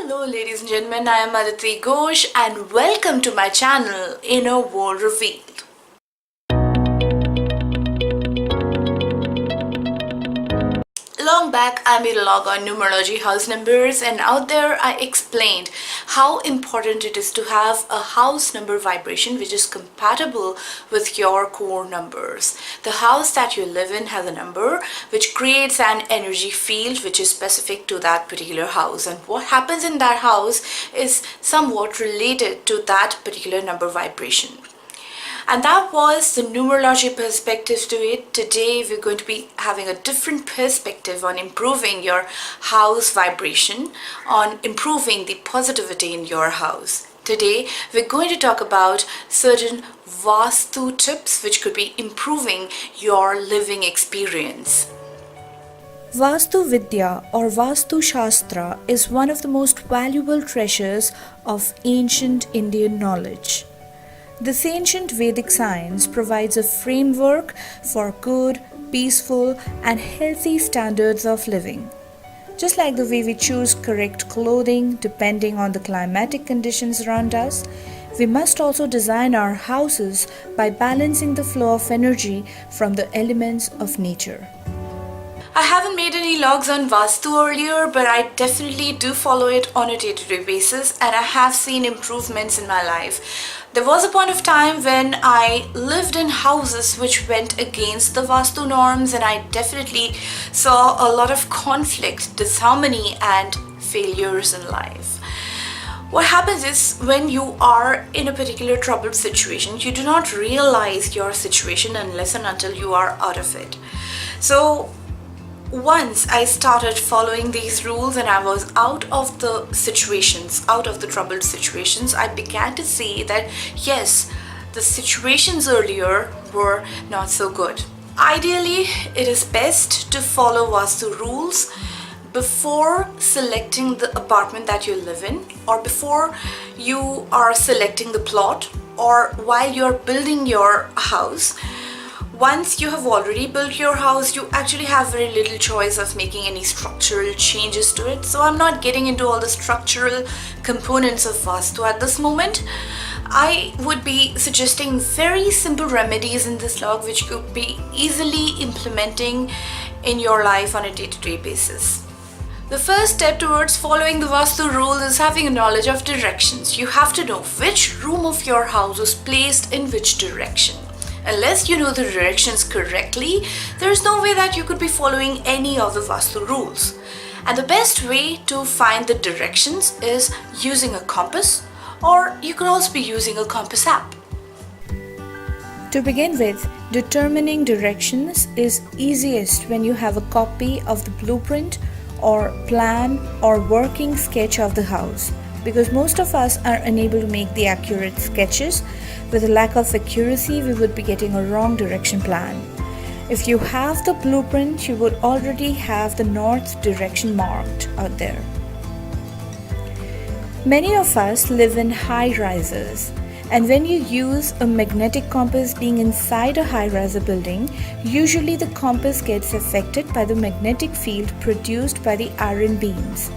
Hello ladies and gentlemen, I am Aditi Ghosh and welcome to my channel Inner World Revealed. Long back I made a log on numerology house numbers, and out there I explained how important it is to have a house number vibration which is compatible with your core numbers. The house that you live in has a number which creates an energy field which is specific to that particular house, and what happens in that house is somewhat related to that particular number vibration. And that was the numerology perspective to it. Today we're going to be having a different perspective on improving your house vibration, on improving the positivity in your house. Today we're going to talk about certain Vastu tips which could be improving your living experience. Vastu Vidya or Vastu Shastra is one of the most valuable treasures of ancient Indian knowledge. This ancient Vedic science provides a framework for good, peaceful, and healthy standards of living. Just like the way we choose correct clothing depending on the climatic conditions around us, we must also design our houses by balancing the flow of energy from the elements of nature. I haven't made any logs on Vastu earlier, but I definitely do follow it on a day-to-day basis, and I have seen improvements in my life. There was a point of time when I lived in houses which went against the Vastu norms, and I definitely saw a lot of conflict, disharmony, and failures in life. What happens is, when you are in a particular troubled situation, you do not realize your situation unless and until you are out of it. So once I started following these rules and I was out of the situations, out of the troubled situations, I began to see that yes, the situations earlier were not so good. Ideally, it is best to follow Vastu rules before selecting the apartment that you live in, or before you are selecting the plot, or while you're building your house. Once you have already built your house, you actually have very little choice of making any structural changes to it. So I'm not getting into all the structural components of Vastu at this moment. I would be suggesting very simple remedies in this log which could be easily implementing in your life on a day-to-day basis. The first step towards following the Vastu rule is having a knowledge of directions. You have to know which room of your house is placed in which direction. Unless you know the directions correctly, there is no way that you could be following any of the Vastu rules. And the best way to find the directions is using a compass, or you could also be using a compass app. To begin with, determining directions is easiest when you have a copy of the blueprint or plan or working sketch of the house, because most of us are unable to make the accurate sketches. With a lack of accuracy, we would be getting a wrong direction plan. If you have the blueprint, you would already have the north direction marked out there. Many of us live in high rises, and when you use a magnetic compass being inside a high-rise building, usually the compass gets affected by the magnetic field produced by the iron beams.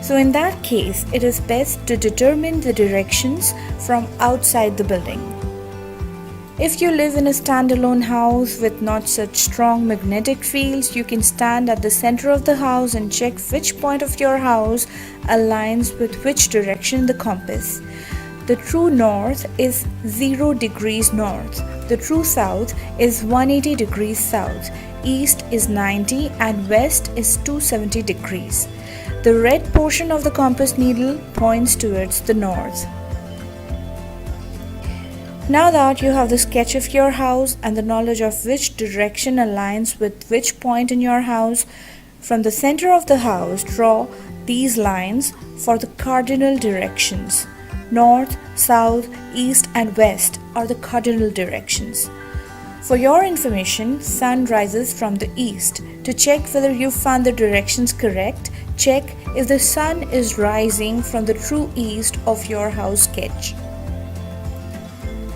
So in that case, it is best to determine the directions from outside the building. If you live in a standalone house with not such strong magnetic fields, you can stand at the center of the house and check which point of your house aligns with which direction in the compass. The true north is 0 degrees north. The true south is 180 degrees south. East is 90 and west is 270 degrees. The red portion of the compass needle points towards the north. Now that you have the sketch of your house and the knowledge of which direction aligns with which point in your house, from the center of the house, draw these lines for the cardinal directions. North, south, east, and west are the cardinal directions. For your information, sun rises from the east. To check whether you found the directions correct, check if the sun is rising from the true east of your house sketch.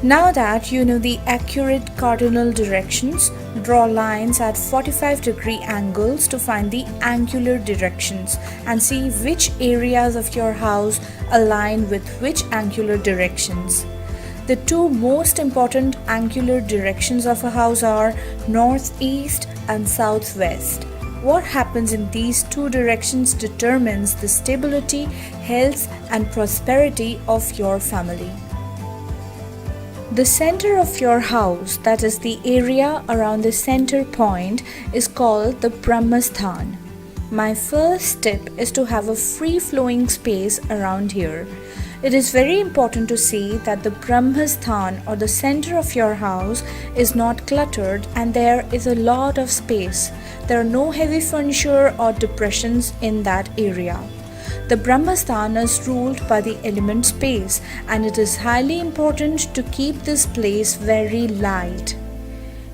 Now that you know the accurate cardinal directions, Draw lines at 45-degree angles to find the angular directions and see which areas of your house align with which angular directions. The two most important angular directions of a house are northeast and southwest. What happens in these two directions determines the stability, health, and prosperity of your family. The center of your house, that is the area around the center point, is called the Brahmasthan. My first tip is to have a free-flowing space around here. It is very important to see that the Brahmasthan or the center of your house is not cluttered and there is a lot of space. There are no heavy furniture or depressions in that area. The Brahmasthan is ruled by the element space, and it is highly important to keep this place very light.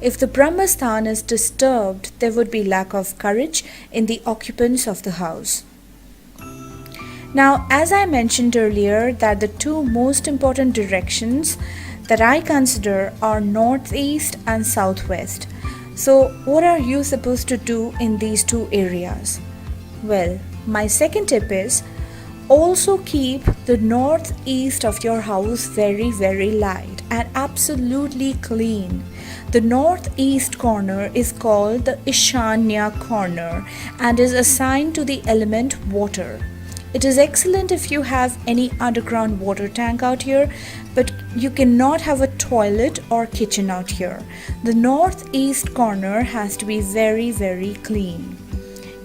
If the Brahmasthan is disturbed, there would be lack of courage in the occupants of the house. Now, as I mentioned earlier, that the two most important directions that I consider are northeast and southwest. So, what are you supposed to do in these two areas? Well, my second tip is also keep the northeast of your house very light and absolutely clean. The northeast corner is called the Ishanya corner and is assigned to the element water. It is excellent if you have any underground water tank out here, but you cannot have a toilet or kitchen out here. The northeast corner has to be very clean.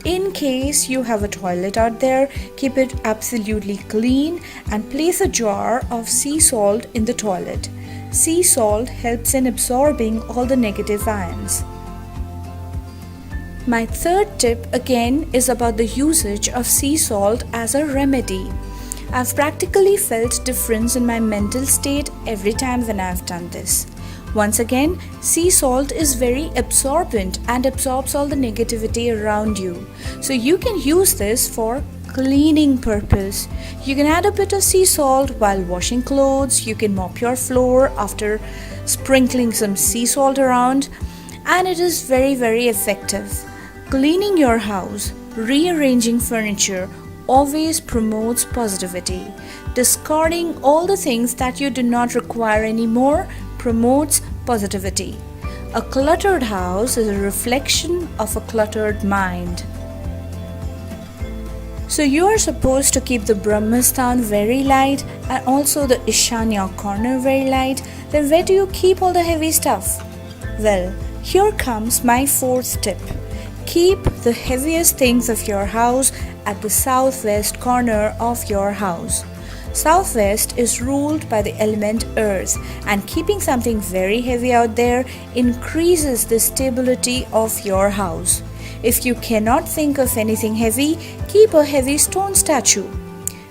In case you have a toilet out there, keep it absolutely clean and place a jar of sea salt in the toilet. Sea salt helps in absorbing all the negative ions. My third tip again is about the usage of sea salt as a remedy. I've practically felt difference in my mental state every time when I've done this. Once again, sea salt is very absorbent and absorbs all the negativity around you. So you can use this for cleaning purpose. You can add a bit of sea salt while washing clothes. You can mop your floor after sprinkling some sea salt around, and it is very effective. Cleaning your house, rearranging furniture always promotes positivity. Discarding all the things that you do not require anymore promotes positivity. A cluttered house is a reflection of a cluttered mind. So you are supposed to keep the Brahmasthan very light and also the Ishanya corner very light. Then where do you keep all the heavy stuff? Well, here comes my fourth tip. Keep the heaviest things of your house at the southwest corner of your house. Southwest is ruled by the element earth, and keeping something very heavy out there increases the stability of your house. If you cannot think of anything heavy, keep a heavy stone statue.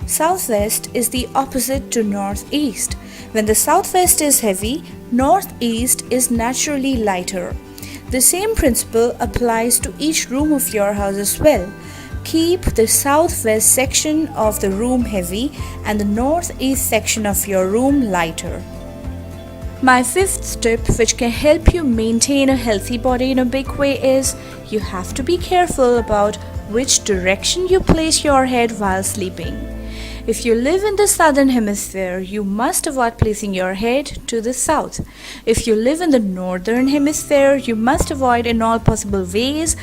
Southwest is the opposite to northeast. When the southwest is heavy, northeast is naturally lighter. The same principle applies to each room of your house as well. Keep the southwest section of the room heavy and the northeast section of your room lighter. My fifth tip, which can help you maintain a healthy body in a big way, is you have to be careful about which direction you place your head while sleeping. If you live in the Southern Hemisphere, you must avoid placing your head to the south. If you live in the Northern Hemisphere, you must avoid in all possible ways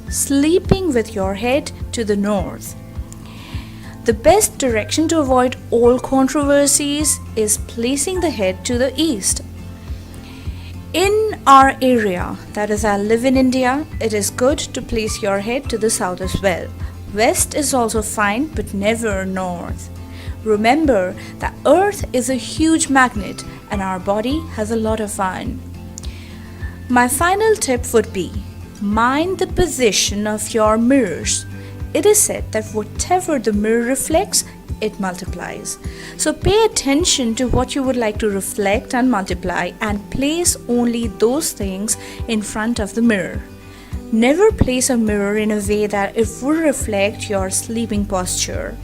sleeping with your head to the north. The best direction to avoid all controversies is placing the head to the east. In our area, that is, I live in India, it is good to place your head to the south as well. West is also fine, but never north. Remember that Earth is a huge magnet and our body has a lot of fun. My final tip would be mind the position of your mirrors. It is said that whatever the mirror reflects, it multiplies. So pay attention to what you would like to reflect and multiply and place only those things in front of the mirror. Never place a mirror in a way that it would reflect your sleeping posture.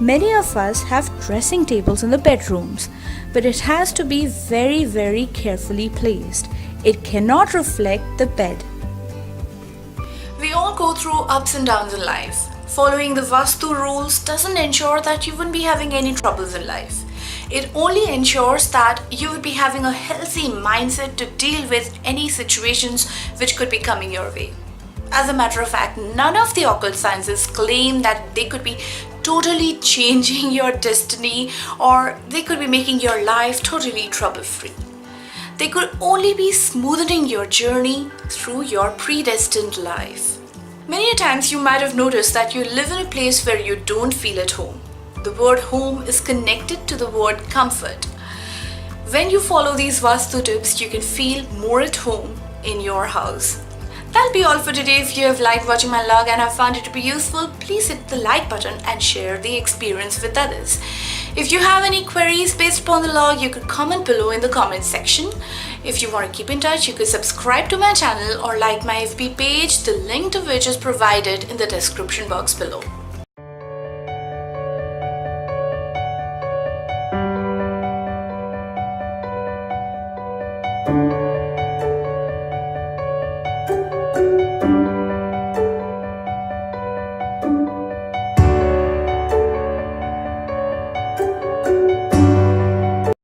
Many of us have dressing tables in the bedrooms, but it has to be very carefully placed. It cannot reflect the bed. We all go through ups and downs in life. Following the Vastu rules doesn't ensure that you wouldn't be having any troubles in life. It only ensures that you would be having a healthy mindset to deal with any situations which could be coming your way. As a matter of fact, none of the occult sciences claim that they could be totally changing your destiny or they could be making your life totally trouble-free. They could only be smoothing your journey through your predestined life. Many times you might have noticed that you live in a place where you don't feel at home. The word home is connected to the word comfort. When you follow these Vastu tips, you can feel more at home in your house. That'll be all for today. If you have liked watching my log and have found it to be useful, please hit the like button and share the experience with others. If you have any queries based upon the log, you could comment below in the comment section. If you want to keep in touch, you could subscribe to my channel or like my FB page, the link to which is provided in the description box below.